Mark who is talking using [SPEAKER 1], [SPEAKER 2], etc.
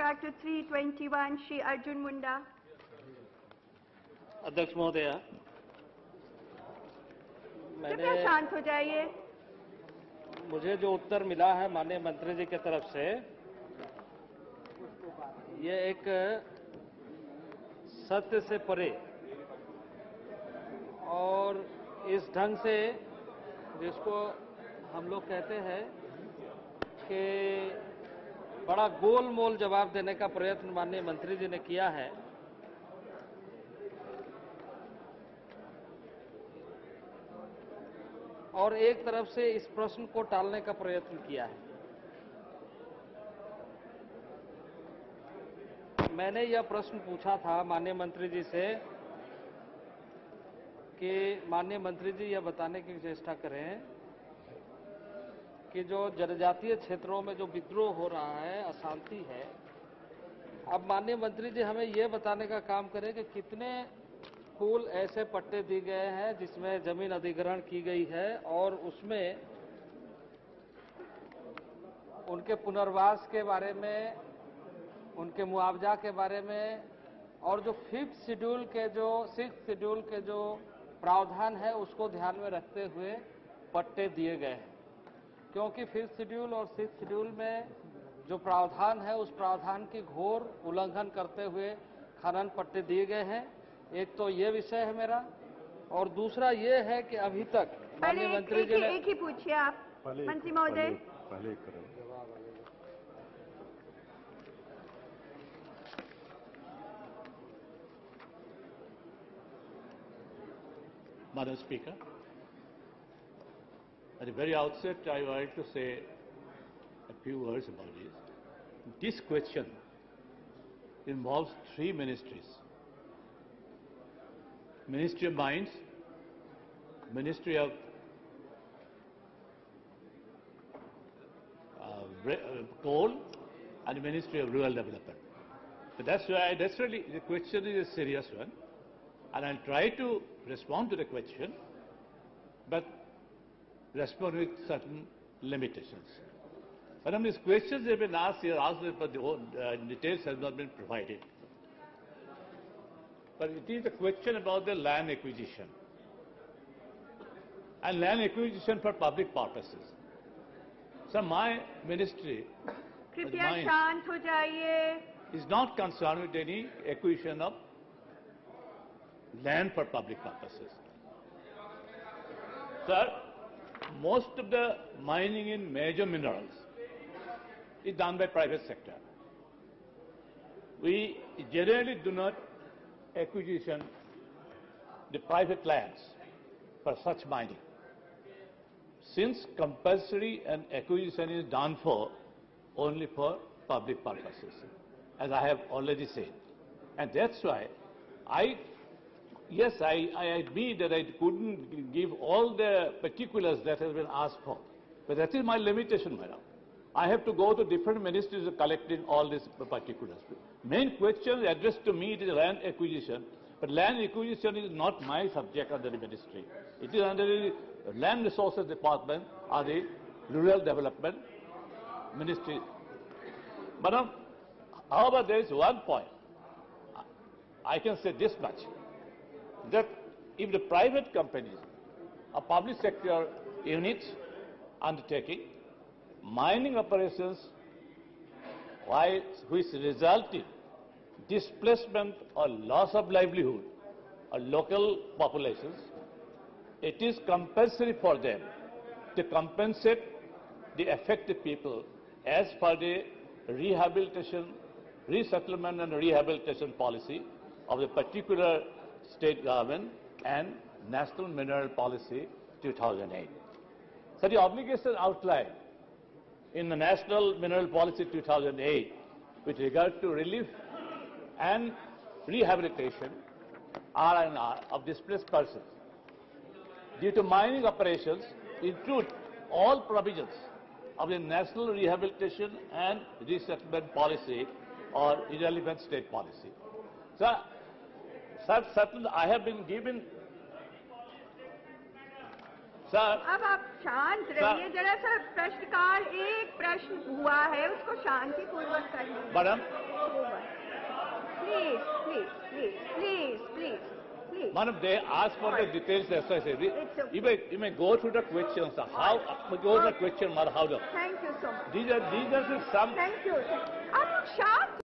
[SPEAKER 1] back to 321, Shri Arjun Munda.
[SPEAKER 2] अध्यक्ष महोदया,
[SPEAKER 1] कृपया शांत हो जाइए।
[SPEAKER 2] मुझे जो उत्तर मिला है माननीय मंत्री जी की तरफ से, ये एक सत्य से परे और इस ढंग से जिसको हम लोग कहते हैं कि बड़ा गोलमोल जवाब देने का प्रयत्न माननीय मंत्री जी ने किया है। और एक तरफ से इस प्रश्न को टालने का प्रयत्न किया है। मैंने यह प्रश्न पूछा था माननीय मंत्री जी से कि माननीय मंत्री जी यह बताने की चेष्टा करें कि जो जनजातीय क्षेत्रों में जो विद्रोह हो रहा है, अशांति है, अब माननीय मंत्री जी हमें यह बताने का काम करें कि कितने कुल ऐसे पट्टे दिए गए हैं जिसमें जमीन अधिग्रहण की गई है और उसमें उनके पुनर्वास के बारे में, उनके मुआवजा के बारे में, और जो 6th शेड्यूल के जो प्रावधान है उसको ध्यान में रखते हुए पट्टे दिए गए हैं। क्योंकि 5th शेड्यूल और 6th शेड्यूल में जो प्रावधान है उस प्रावधान की घोर उल्लंघन करते हुए खनन पट्टे दिए गए हैं। एक तो ये विषय है मेरा, और दूसरा ये है कि अभी तक माननीय मंत्री जी ने
[SPEAKER 1] एक ही पूछिए आप मंत्री महोदय।
[SPEAKER 3] पहले करें।
[SPEAKER 4] Madam Speaker, at the very outset, I would like to say a few words about this. This question involves 3 ministries: Ministry of Mines, Ministry of Coal, and the Ministry of Rural Development. So that's really the question is a serious one, and I'll try to respond to the question, but respond with certain limitations. Madam, these questions have been asked here, but the details have not been provided. But it is a question about the land acquisition and land acquisition for public purposes. So my ministry
[SPEAKER 1] कृपया शांत हो जाइए।
[SPEAKER 4] is not concerned with any acquisition of land for public purposes. Sir, most of the mining in major minerals is done by private sector. We generally do not acquisition the private lands for such mining, since compulsory and acquisition is done for only for public purposes, as I have already said. And that's why I admit that I couldn't give all the particulars that have been asked for, but that is my limitation, madam. I have to go to different ministries collecting all these particulars. Main question addressed to me is land acquisition, but land acquisition is not my subject under the ministry. It is under the Land Resources Department or the Rural Development Ministry. Madam, however, there is one point. I can say this much, that if the private companies or public sector units undertaking mining operations which result in displacement or loss of livelihood of local populations, it is compulsory for them to compensate the affected people as per the resettlement and rehabilitation policy of the particular state government and National Mineral Policy 2008. So the obligation outlined in the National Mineral Policy 2008 with regard to relief and rehabilitation R&R of displaced persons due to mining operations include all provisions of the National Rehabilitation and Resettlement Policy or irrelevant state policy. So, certain I have been given. Sir,
[SPEAKER 1] अब आप शांत रहिए जरा सा। प्रश्नकाल एक प्रश्न हुआ है, उसको शांतिपूर्वक करिए।
[SPEAKER 4] Madam,
[SPEAKER 1] please.
[SPEAKER 4] Madam, they ask for the details. That's why I say,
[SPEAKER 1] It's okay.
[SPEAKER 4] you may go through the questions. How go to the question, madam? How the?
[SPEAKER 1] Thank you so much.
[SPEAKER 4] These are some.
[SPEAKER 1] Thank you. Are you shocked?